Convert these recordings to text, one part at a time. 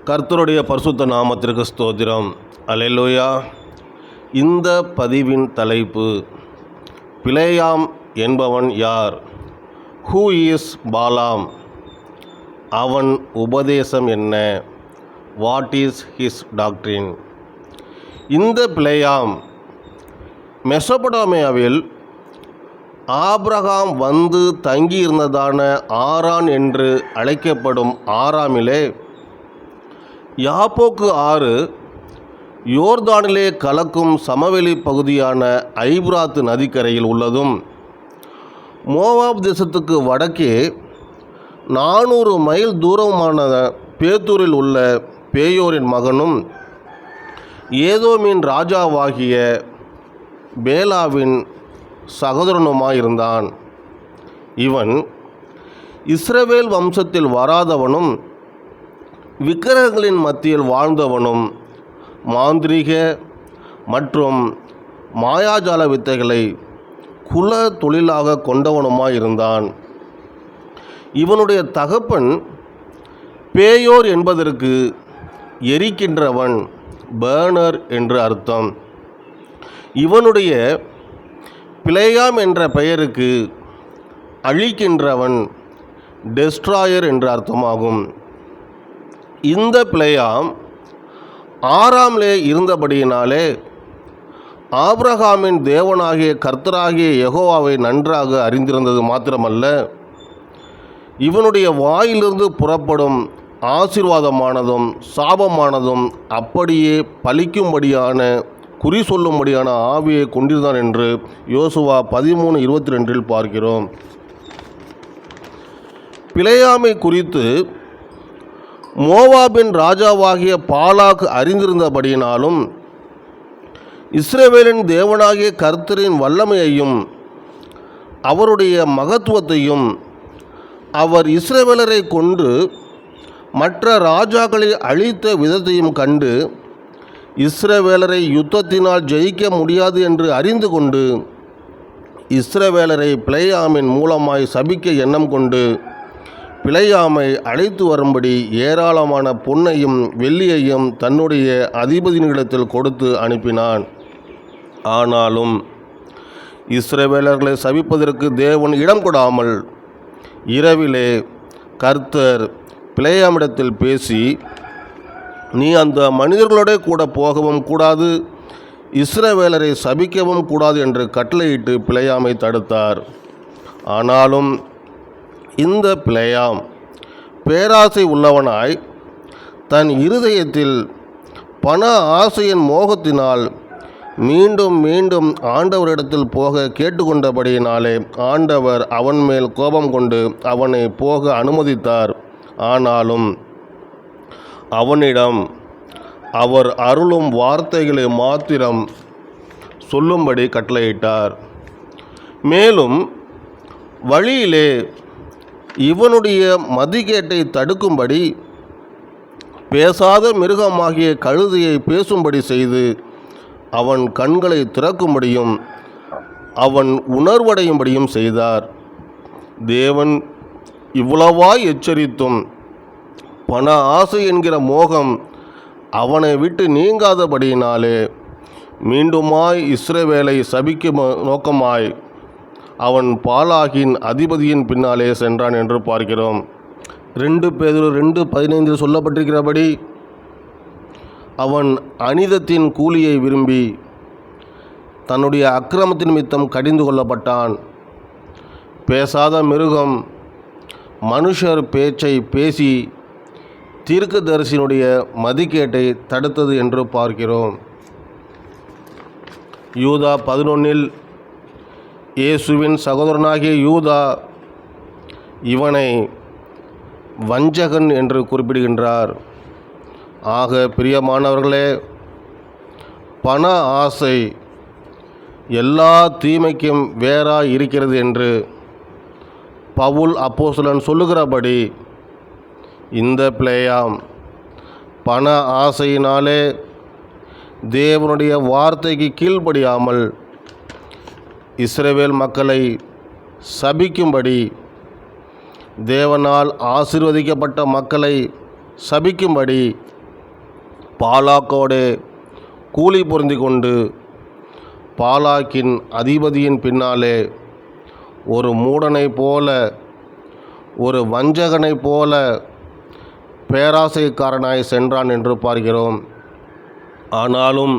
கர்த்தருடைய பரிசுத்த நாமத்திற்கு ஸ்தோத்திரம். அல்லேலூயா. இந்த பதிவின் தலைப்பு, பிலேயாம் என்பவன் யார்? Who is Balaam? அவன் உபதேசம் என்ன? What is his doctrine? இந்த பிலேயாம் மெசொப்பொத்தாமியாவில் ஆபிரகாம் வந்து தங்கியிருந்ததான ஆரான் என்று அழைக்கப்படும் ஆராமிலே யாப்போக்கு ஆறு யோர்தானிலே கலக்கும் சமவெளி பகுதியான ஐபிராத்து நதிக்கரையில் உள்ளதும், மோவாப் தேசத்துக்கு வடக்கே 400 மைல் தூரமான பேத்தூரில் உள்ள பேயோரின் மகனும் ஏதோமின் ராஜாவாகிய பேலாவின் சகோதரனுமாயிருந்தான். இவன் இஸ்ரவேல் வம்சத்தில் வராதவனும் விக்கிரகங்களின் மத்தியில் வாழ்ந்தவனும் மாந்திரீக மற்றும் மாயாஜால வித்தைகளை குல தொழிலாக கொண்டவனுமாயிருந்தான். இவனுடைய தகப்பன் பேயோர் என்பதற்கு எரிக்கின்றவன், பேர்னர் என்று அர்த்தம். இவனுடைய பிலேயாம் என்ற பெயருக்கு அழிக்கின்றவன், டெஸ்ட்ராயர் என்று அர்த்தமாகும். இந்த பிலேயாம் ஆராமிலே இருந்தபடியினாலே ஆபிரகாமின் தேவனாகிய கர்த்தராகிய யெகோவாவை நன்றாக அறிந்திருந்தது மாத்திரமல்ல, இவனுடைய வாயிலிருந்து புறப்படும் ஆசீர்வாதமானதும் சாபமானதும் அப்படியே பலிக்கும்படியான குறி சொல்லும்படியான ஆவியை கொண்டிருந்தான் என்று யோசுவா 13:22 பார்க்கிறோம். பிலேயாமை குறித்து மோவாபின் ராஜாவாகிய பாலாக் அறிந்திருந்தபடியினாலும், இஸ்ரவேலின் தேவனாகிய கர்த்தரின் வல்லமையையும் அவருடைய மகத்துவத்தையும் அவர் இஸ்ரவேலரை கொண்டு மற்ற ராஜாக்களை அழித்த விதத்தையும் கண்டு, இஸ்ரவேலரை யுத்தத்தினால் ஜெயிக்க முடியாது என்று அறிந்து கொண்டு, இஸ்ரவேலரை பிலேயாமின் மூலமாய் சபிக்க எண்ணம் கொண்டு பிலேயாமை அழைத்து வரும்படி ஏராளமான பொன்னையும் வெள்ளியையும் தன்னுடைய அதிபதியினிடத்தில் கொடுத்து அனுப்பினான். ஆனாலும் இஸ்ரவேலர்களை சபிப்பதற்கு தேவன் இடம் கொடாமல், இரவிலே கர்த்தர் பிலேயாமிடத்தில் பேசி, நீ அந்த மனிதர்களோட கூட போகவும் கூடாது, இஸ்ரவேலரை சபிக்கவும் கூடாது என்று கட்டளையிட்டு பிலேயாமை தடுத்தார். ஆனாலும் இந்த பிலேயாம் பேராசை உள்ளவனாய் தன் இருதயத்தில் பண ஆசையின் மோகத்தினால் மீண்டும் மீண்டும் ஆண்டவரிடத்தில் போக கேட்டுக்கொண்டபடியினாலே ஆண்டவர் அவன் மேல் கோபம் கொண்டு அவனை போக அனுமதித்தார். ஆனாலும் அவனிடம் அவர் அருளும் வார்த்தைகளை மாத்திரம் சொல்லும்படி கட்டளையிட்டார். மேலும் வழியிலே இவனுடைய மதிகேட்டை தடுக்கும்படி பேசாத மிருகமாகிய கழுதையை பேசும்படி செய்து அவன் கண்களை திறக்கும்படியும் அவன் உணர்வடையும்படியும் செய்தார். தேவன் இவ்வளவாய் எச்சரித்தும் பண ஆசை என்கிற மோகம் அவனை விட்டு நீங்காதபடியினாலே மீண்டுமாய் இஸ்ரவேலை சபிக்கும் நோக்கமாய் அவன் பாலாகின் அதிபதியின் பின்னாலே சென்றான் என்று பார்க்கிறோம். 2 பேதுரு 2:15 சொல்லப்பட்டிருக்கிறபடி, அவன் அநீதத்தின் கூலியை விரும்பி தன்னுடைய அக்கிரமத்தின் நிமித்தம் கடிந்து கொள்ளப்பட்டான். பேசாத மிருகம் மனுஷர் பேச்சை பேசி தீர்க்கதரிசியினுடைய மதிகேட்டை தடுத்தது என்று பார்க்கிறோம். யூதா 11 இயேசுவின் சகோதரனாகிய யூதா இவனை வஞ்சகன் என்று குறிப்பிடுகின்றார். ஆக பிரியமானவர்களே, பண ஆசை எல்லா தீமைக்கும் வேறாய் இருக்கிறது என்று பவுல் அப்போஸ்தலன் சொல்லுகிறபடி, இந்த பிலேயாம் பண ஆசையினாலே தேவனுடைய வார்த்தைக்கு கீழ்ப்படியாமல் இஸ்ரவேல் மக்களை சபிக்கும்படி, தேவனால் ஆசீர்வதிக்கப்பட்ட மக்களை சபிக்கும்படி பாலாக்கோடே கூலி பொருந்தி கொண்டு பாலாக்கின் அதிபதியின் பின்னாலே ஒரு மூடனைப் போல, ஒரு வஞ்சகனைப் போல பேராசைக்காரனாய் சென்றான் என்று பார்க்கிறோம். ஆனாலும்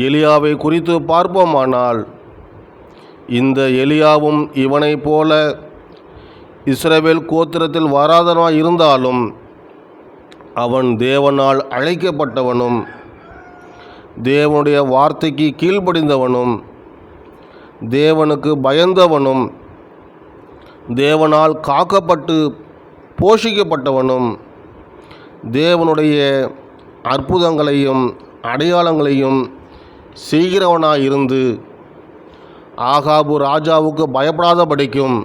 எலியாவை குறித்து பார்ப்போமானால், இந்த எலியாவும் இவனைப் போல இஸ்ரவேல் கோத்திரத்தில் வராதவனாய் இருந்தாலும் அவன் தேவனால் அழைக்கப்பட்டவனும் தேவனுடைய வார்த்தைக்கு கீழ்ப்படிந்தவனும் தேவனுக்கு பயந்தவனும் தேவனால் காக்கப்பட்டு போஷிக்கப்பட்டவனும் தேவனுடைய அற்புதங்களையும் அடையாளங்களையும் செய்கிறவனாயிருந்து ஆகாபு ராஜாவுக்கு பயப்படாதபடிக்கும்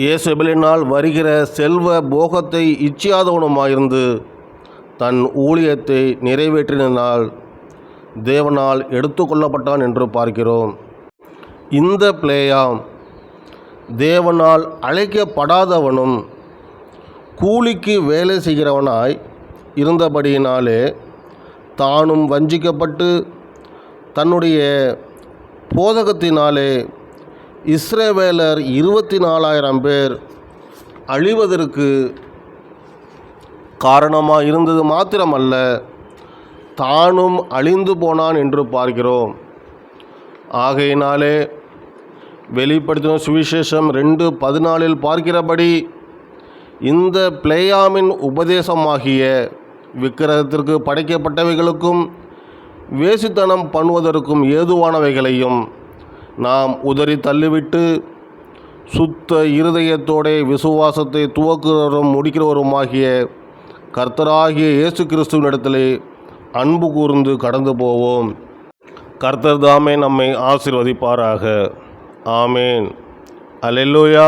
யேசபேலினால் வருகிற செல்வ போகத்தை இச்சியாதவனுமாயிருந்து தன் ஊழியத்தை நிறைவேற்றினால் தேவனால் எடுத்துக்கொள்ளப்பட்டான் என்று பார்க்கிறோம். இந்த பிளேயாம் தேவனால் அழைக்கப்படாதவனும் கூலிக்கு வேலை செய்கிறவனாய் இருந்தபடியினாலே தானும் வஞ்சிக்கப்பட்டு தன்னுடைய போதகத்தினாலே இஸ்ரவேலர் 24,000 பேர் அழிவதற்கு காரணமாக இருந்தது மாத்திரமல்ல, தானும் அழிந்து போனான் என்று பார்க்கிறோம். ஆகையினாலே வெளிப்படுத்தின சுவிசேஷம் 2:14 பார்க்கிறபடி இந்த பிளேயாமின் உபதேசமாகிய விக்கிரகத்திற்கு படைக்கப்பட்டவைகளுக்கும் வேசித்தனம் பண்ணுவதற்கும் ஏதுவானவைகளையும் நாம் உதறி தள்ளிவிட்டு சுத்த இருதயத்தோட விசுவாசத்தை துவக்குறவரும் முடிக்கிறவருமாகிய கர்த்தராகிய இயேசு கிறிஸ்துவினிடத்திலே அன்பு கூர்ந்து கடந்து போவோம். கர்த்தர் தாமே நம்மை ஆசீர்வதிப்பாராக. ஆமேன். அல்லேலூயா.